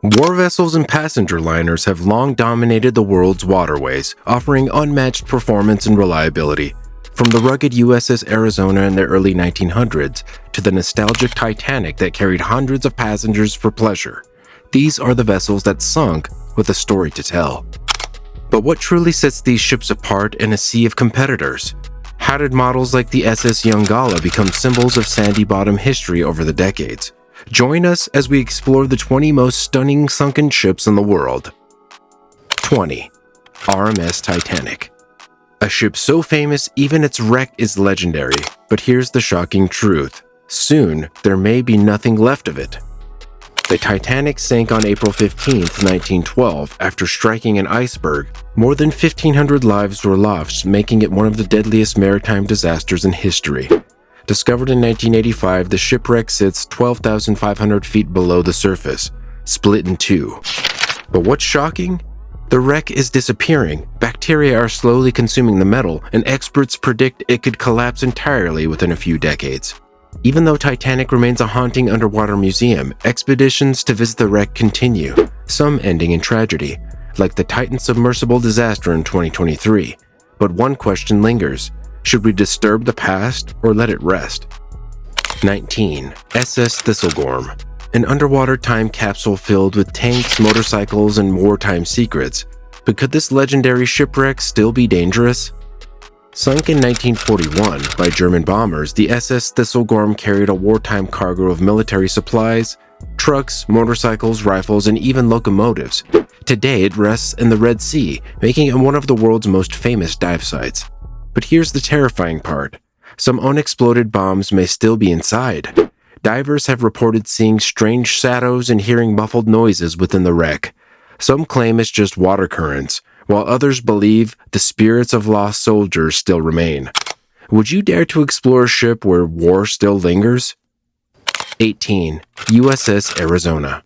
War vessels and passenger liners have long dominated the world's waterways, offering unmatched performance and reliability. From the rugged USS Arizona in the early 1900s to the nostalgic Titanic that carried hundreds of passengers for pleasure, these are the vessels that sunk with a story to tell. But what truly sets these ships apart in a sea of competitors? How did models like the SS Yongala become symbols of sandy bottom history over the decades? Join us as we explore the 20 most stunning sunken ships in the world. 20. RMS Titanic. A ship so famous even its wreck is legendary, but here's the shocking truth. Soon, there may be nothing left of it. The Titanic sank on April 15, 1912, after striking an iceberg. More than 1,500 lives were lost, making it one of the deadliest maritime disasters in history. Discovered in 1985, the shipwreck sits 12,500 feet below the surface, split in two. But what's shocking? The wreck is disappearing. Bacteria are slowly consuming the metal, and experts predict it could collapse entirely within a few decades. Even though Titanic remains a haunting underwater museum, expeditions to visit the wreck continue, some ending in tragedy, like the Titan submersible disaster in 2023. But one question lingers. Should we disturb the past or let it rest? 19. SS Thistlegorm. An underwater time capsule filled with tanks, motorcycles, and wartime secrets. But could this legendary shipwreck still be dangerous? Sunk in 1941 by German bombers, the SS Thistlegorm carried a wartime cargo of military supplies, trucks, motorcycles, rifles, and even locomotives. Today it rests in the Red Sea, making it one of the world's most famous dive sites. But here's the terrifying part. Some unexploded bombs may still be inside. Divers have reported seeing strange shadows and hearing muffled noises within the wreck. Some claim it's just water currents, while others believe the spirits of lost soldiers still remain. Would you dare to explore a ship where war still lingers? 18. USS Arizona.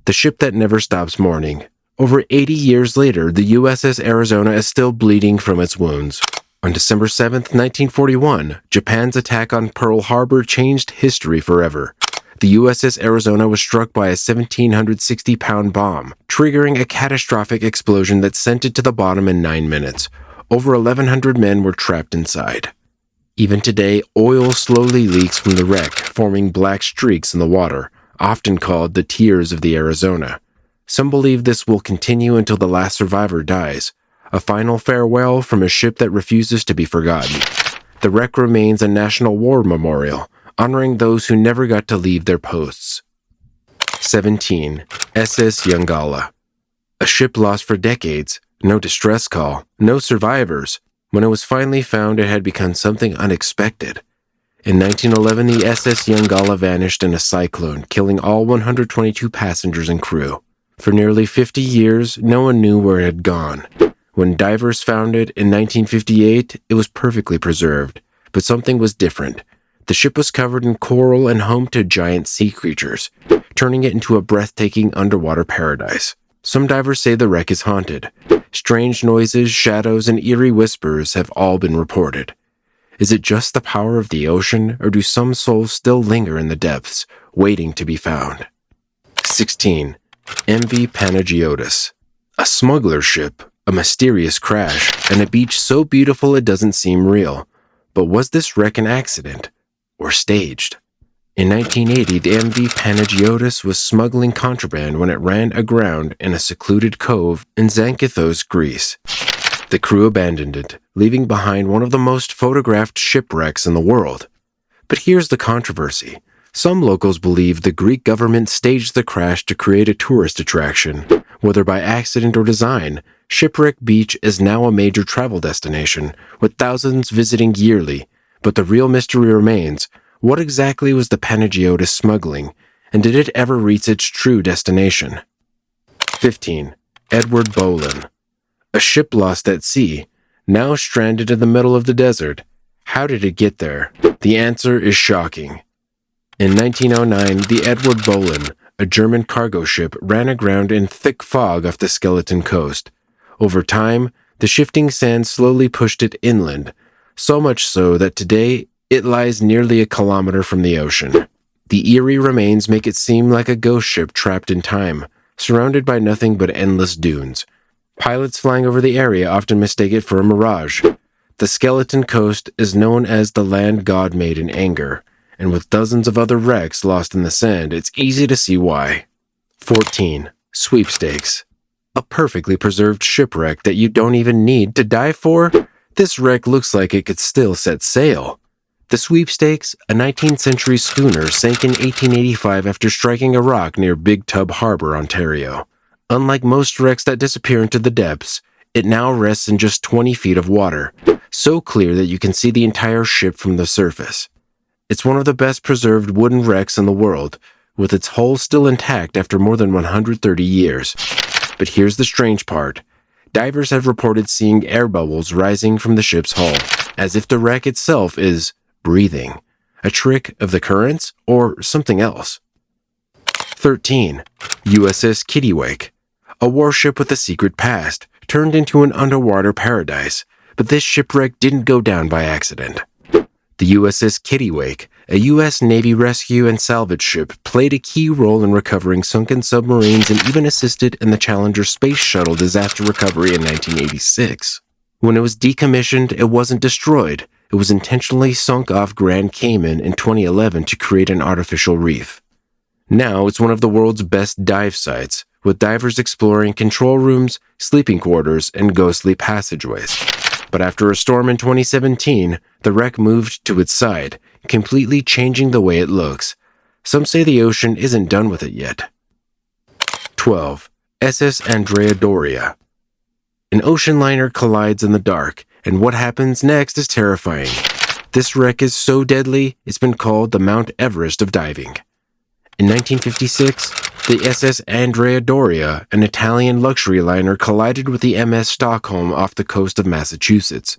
The ship that never stops mourning. Over 80 years later, the USS Arizona is still bleeding from its wounds. On December 7, 1941, Japan's attack on Pearl Harbor changed history forever. The USS Arizona was struck by a 1,760-pound bomb, triggering a catastrophic explosion that sent it to the bottom in 9 minutes. Over 1,100 men were trapped inside. Even today, oil slowly leaks from the wreck, forming black streaks in the water, often called the tears of the Arizona. Some believe this will continue until the last survivor dies, a final farewell from a ship that refuses to be forgotten. The wreck remains a national war memorial, honoring those who never got to leave their posts. 17. SS Yongala. A ship lost for decades, no distress call, no survivors. When it was finally found, it had become something unexpected. In 1911, the SS Yongala vanished in a cyclone, killing all 122 passengers and crew. For nearly 50 years, no one knew where it had gone. When divers found it in 1958, it was perfectly preserved, but something was different. The ship was covered in coral and home to giant sea creatures, turning it into a breathtaking underwater paradise. Some divers say the wreck is haunted. Strange noises, shadows, and eerie whispers have all been reported. Is it just the power of the ocean, or do some souls still linger in the depths, waiting to be found? 16. MV Panagiotis. A smuggler ship, a mysterious crash, and a beach so beautiful it doesn't seem real. But was this wreck an accident? Or staged? In 1980, the MV Panagiotis was smuggling contraband when it ran aground in a secluded cove in Zakynthos, Greece. The crew abandoned it, leaving behind one of the most photographed shipwrecks in the world. But here's the controversy. Some locals believe the Greek government staged the crash to create a tourist attraction. Whether by accident or design, Shipwreck Beach is now a major travel destination, with thousands visiting yearly. But the real mystery remains, what exactly was the Panagiotis smuggling, and did it ever reach its true destination? 15. Eduard Bohlen. A ship lost at sea, now stranded in the middle of the desert. How did it get there? The answer is shocking. In 1909, the Eduard Bohlen, a German cargo ship, ran aground in thick fog off the Skeleton Coast. Over time, the shifting sand slowly pushed it inland, so much so that today it lies nearly a kilometer from the ocean. The eerie remains make it seem like a ghost ship trapped in time, surrounded by nothing but endless dunes. Pilots flying over the area often mistake it for a mirage. The skeleton coast is known as the land God made in anger, and with dozens of other wrecks lost in the sand, it's easy to see why. 14. Sweepstakes. A perfectly preserved shipwreck that you don't even need to dive for? This wreck looks like it could still set sail. The Sweepstakes, a 19th century schooner, sank in 1885 after striking a rock near Big Tub Harbor, Ontario. Unlike most wrecks that disappear into the depths, it now rests in just 20 feet of water, so clear that you can see the entire ship from the surface. It's one of the best preserved wooden wrecks in the world, with its hull still intact after more than 130 years. But here's the strange part. Divers have reported seeing air bubbles rising from the ship's hull, as if the wreck itself is breathing. A trick of the currents or something else. 13. USS Kittiwake. A warship with a secret past, turned into an underwater paradise, but this shipwreck didn't go down by accident. The USS Kittiwake, a U.S. Navy rescue and salvage ship, played a key role in recovering sunken submarines and even assisted in the Challenger space shuttle disaster recovery in 1986. When it was decommissioned, it wasn't destroyed. It was intentionally sunk off Grand Cayman in 2011 to create an artificial reef. Now it's one of the world's best dive sites, with divers exploring control rooms, sleeping quarters, and ghostly passageways. But after a storm in 2017, the wreck moved to its side, completely changing the way it looks. Some say the ocean isn't done with it yet. 12. SS Andrea Doria. An ocean liner collides in the dark, and what happens next is terrifying. This wreck is so deadly, it's been called the Mount Everest of diving. In 1956, the SS Andrea Doria, an Italian luxury liner, collided with the MS Stockholm off the coast of Massachusetts.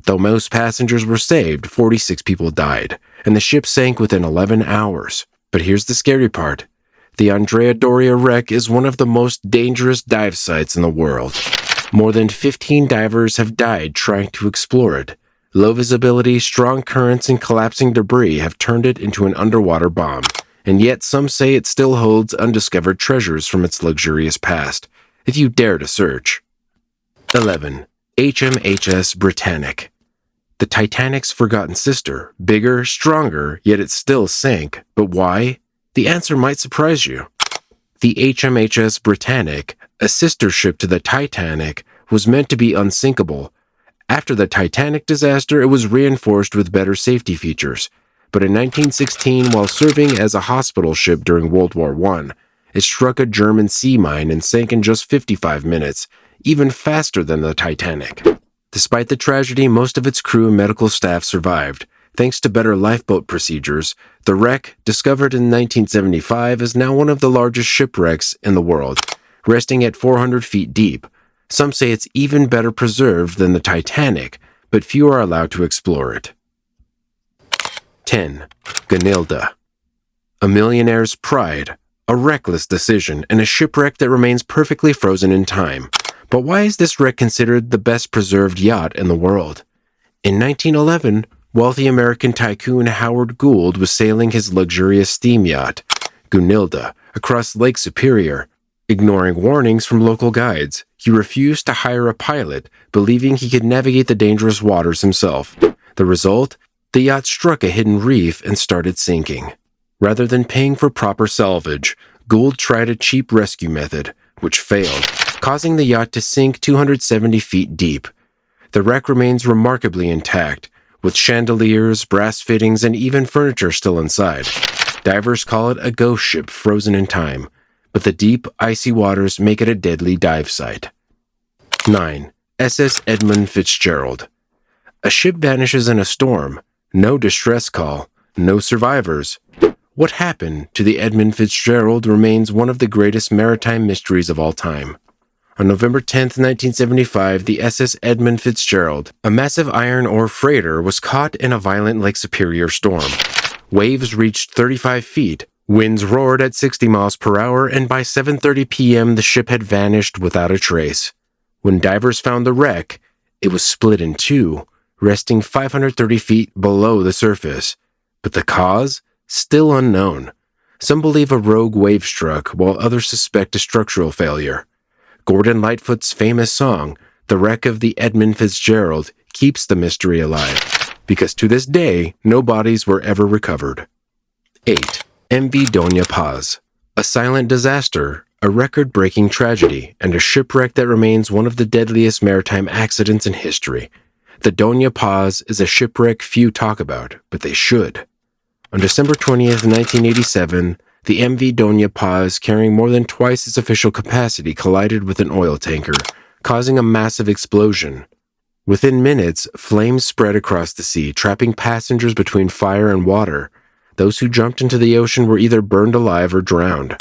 Though most passengers were saved, 46 people died, and the ship sank within 11 hours. But here's the scary part. The Andrea Doria wreck is one of the most dangerous dive sites in the world. More than 15 divers have died trying to explore it. Low visibility, strong currents, and collapsing debris have turned it into an underwater bomb. And yet some say it still holds undiscovered treasures from its luxurious past, if you dare to search. 11. HMHS Britannic. The Titanic's forgotten sister, bigger, stronger, yet it still sank. But why? The answer might surprise you. The HMHS Britannic, a sister ship to the Titanic, was meant to be unsinkable. After the Titanic disaster, it was reinforced with better safety features. But in 1916, while serving as a hospital ship during World War I, it struck a German sea mine and sank in just 55 minutes, even faster than the Titanic. Despite the tragedy, most of its crew and medical staff survived. Thanks to better lifeboat procedures, the wreck, discovered in 1975, is now one of the largest shipwrecks in the world, resting at 400 feet deep. Some say it's even better preserved than the Titanic, but few are allowed to explore it. 10. Gunilda. A millionaire's pride, a reckless decision, and a shipwreck that remains perfectly frozen in time. But why is this wreck considered the best preserved yacht in the world? In 1911, wealthy American tycoon Howard Gould was sailing his luxurious steam yacht, Gunilda, across Lake Superior. Ignoring warnings from local guides, he refused to hire a pilot, believing he could navigate the dangerous waters himself. The result? The yacht struck a hidden reef and started sinking. Rather than paying for proper salvage, Gould tried a cheap rescue method, which failed, causing the yacht to sink 270 feet deep. The wreck remains remarkably intact, with chandeliers, brass fittings, and even furniture still inside. Divers call it a ghost ship frozen in time, but the deep, icy waters make it a deadly dive site. 9. SS Edmund Fitzgerald. A ship vanishes in a storm. No distress call, no survivors. What happened to the Edmund Fitzgerald remains one of the greatest maritime mysteries of all time. On November 10, 1975, the SS Edmund Fitzgerald, a massive iron ore freighter, was caught in a violent Lake Superior storm. Waves reached 35 feet, winds roared at 60 miles per hour, and by 7:30 p.m. the ship had vanished without a trace. When divers found the wreck, it was split in two, resting 530 feet below the surface. But the cause? Still unknown. Some believe a rogue wave struck, while others suspect a structural failure. Gordon Lightfoot's famous song, The Wreck of the Edmund Fitzgerald, keeps the mystery alive, because to this day, no bodies were ever recovered. 8. MV Dona Paz. A silent disaster, a record-breaking tragedy, and a shipwreck that remains one of the deadliest maritime accidents in history. The Dona Paz is a shipwreck few talk about, but they should. On December 20th, 1987, the MV Dona Paz, carrying more than twice its official capacity, collided with an oil tanker, causing a massive explosion. Within minutes, flames spread across the sea, trapping passengers between fire and water. Those who jumped into the ocean were either burned alive or drowned.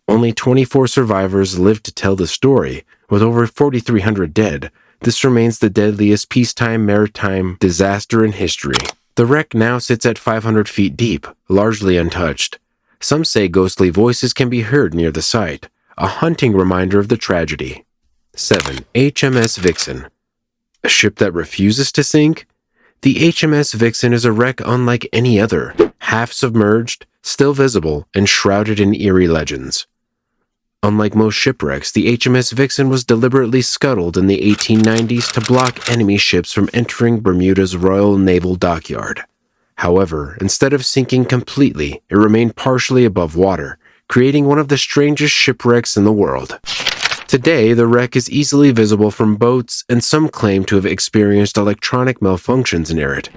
Only 24 survivors lived to tell the story. With over 4,300 dead, this remains the deadliest peacetime maritime disaster in history. The wreck now sits at 500 feet deep, largely untouched. Some say ghostly voices can be heard near the site, a haunting reminder of the tragedy. 7. HMS Vixen. A ship that refuses to sink? The HMS Vixen is a wreck unlike any other, half submerged, still visible, and shrouded in eerie legends. Unlike most shipwrecks, the HMS Vixen was deliberately scuttled in the 1890s to block enemy ships from entering Bermuda's Royal Naval Dockyard. However, instead of sinking completely, it remained partially above water, creating one of the strangest shipwrecks in the world. Today, the wreck is easily visible from boats, and some claim to have experienced electronic malfunctions near it.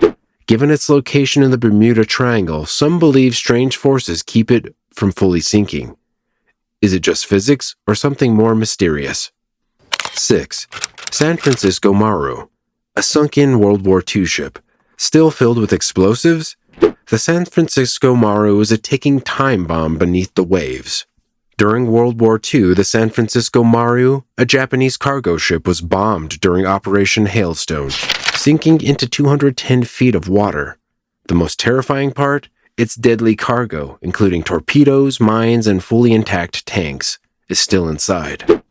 Given its location in the Bermuda Triangle, some believe strange forces keep it from fully sinking. Is it just physics, or something more mysterious? 6. San Francisco Maru. A sunken World War II ship. Still filled with explosives? The San Francisco Maru is a ticking time bomb beneath the waves. During World War II, the San Francisco Maru, a Japanese cargo ship, was bombed during Operation Hailstone, sinking into 210 feet of water. The most terrifying part? Its deadly cargo, including torpedoes, mines, and fully intact tanks, is still inside.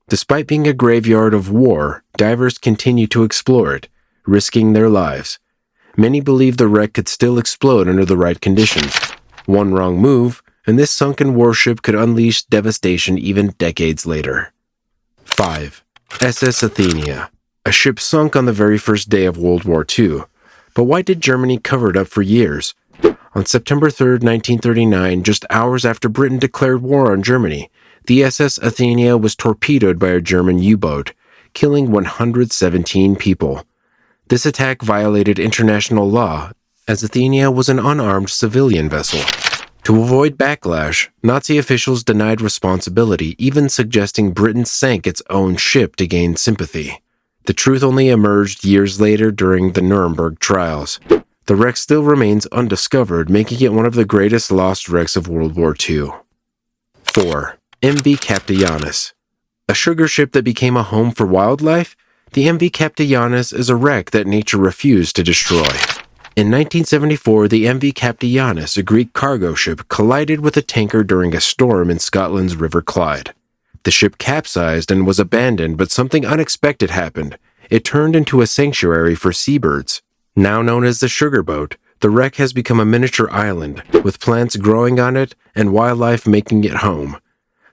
Despite being a graveyard of war, divers continue to explore it, risking their lives. Many believe the wreck could still explode under the right conditions. One wrong move, and this sunken warship could unleash devastation even decades later. 5. SS Athenia. A ship sunk on the very first day of World War II. But why did Germany cover it up for years? On September 3, 1939, just hours after Britain declared war on Germany, the SS Athenia was torpedoed by a German U-boat, killing 117 people. This attack violated international law, as Athenia was an unarmed civilian vessel. To avoid backlash, Nazi officials denied responsibility, even suggesting Britain sank its own ship to gain sympathy. The truth only emerged years later during the Nuremberg trials. The wreck still remains undiscovered, making it one of the greatest lost wrecks of World War II. 4. MV Captianis. A sugar ship that became a home for wildlife? The MV Captianis is a wreck that nature refused to destroy. In 1974, the MV Captianis, a Greek cargo ship, collided with a tanker during a storm in Scotland's River Clyde. The ship capsized and was abandoned, but something unexpected happened. It turned into a sanctuary for seabirds. Now known as the sugarboat, the wreck has become a miniature island, with plants growing on it and wildlife making it home.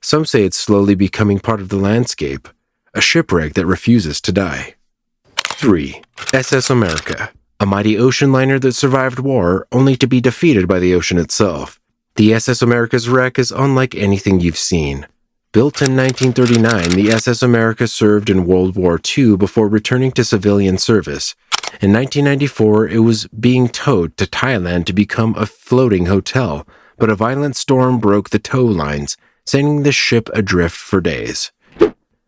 Some say it's slowly becoming part of the landscape, a shipwreck that refuses to die. 3. SS America. A mighty ocean liner that survived war only to be defeated by the ocean itself. The SS America's wreck is unlike anything you've seen. Built in 1939, the SS America served in World War II before returning to civilian service. In 1994, it was being towed to Thailand to become a floating hotel, but a violent storm broke the tow lines, sending the ship adrift for days.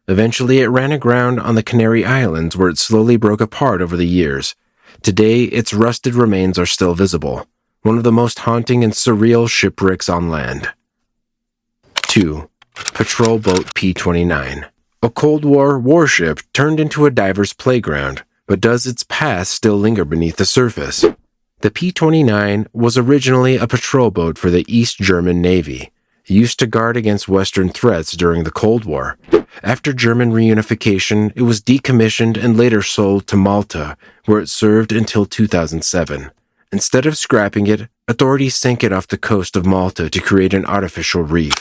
Eventually, it ran aground on the Canary Islands, where it slowly broke apart over the years. Today, its rusted remains are still visible, one of the most haunting and surreal shipwrecks on land. 2. Patrol Boat P-29. A Cold War warship turned into a diver's playground, but does its past still linger beneath the surface? The P-29 was originally a patrol boat for the East German Navy, used to guard against Western threats during the Cold War. After German reunification, it was decommissioned and later sold to Malta, where it served until 2007. Instead of scrapping it, authorities sank it off the coast of Malta to create an artificial reef.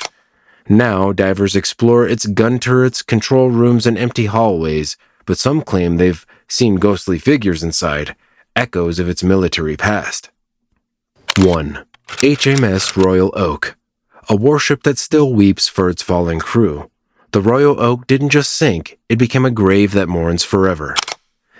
Now, divers explore its gun turrets, control rooms, and empty hallways, but some claim they've seen ghostly figures inside, echoes of its military past. 1. HMS Royal Oak, a warship that still weeps for its fallen crew. The Royal Oak didn't just sink, it became a grave that mourns forever.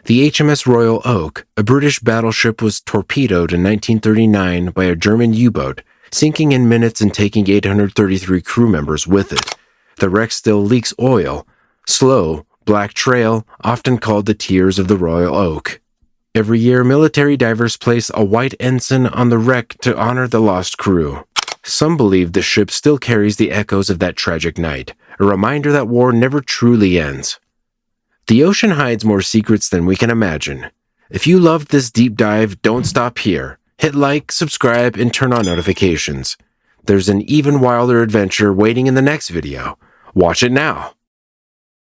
The HMS Royal Oak, a British battleship, was torpedoed in 1939 by a German U-boat, sinking in minutes and taking 833 crew members with it. The wreck still leaks oil. Slow, black trail, often called the Tears of the Royal Oak. Every year, military divers place a white ensign on the wreck to honor the lost crew. Some believe the ship still carries the echoes of that tragic night, a reminder that war never truly ends. The ocean hides more secrets than we can imagine. If you loved this deep dive, don't stop here. Hit like, subscribe, and turn on notifications. There's an even wilder adventure waiting in the next video. Watch it now.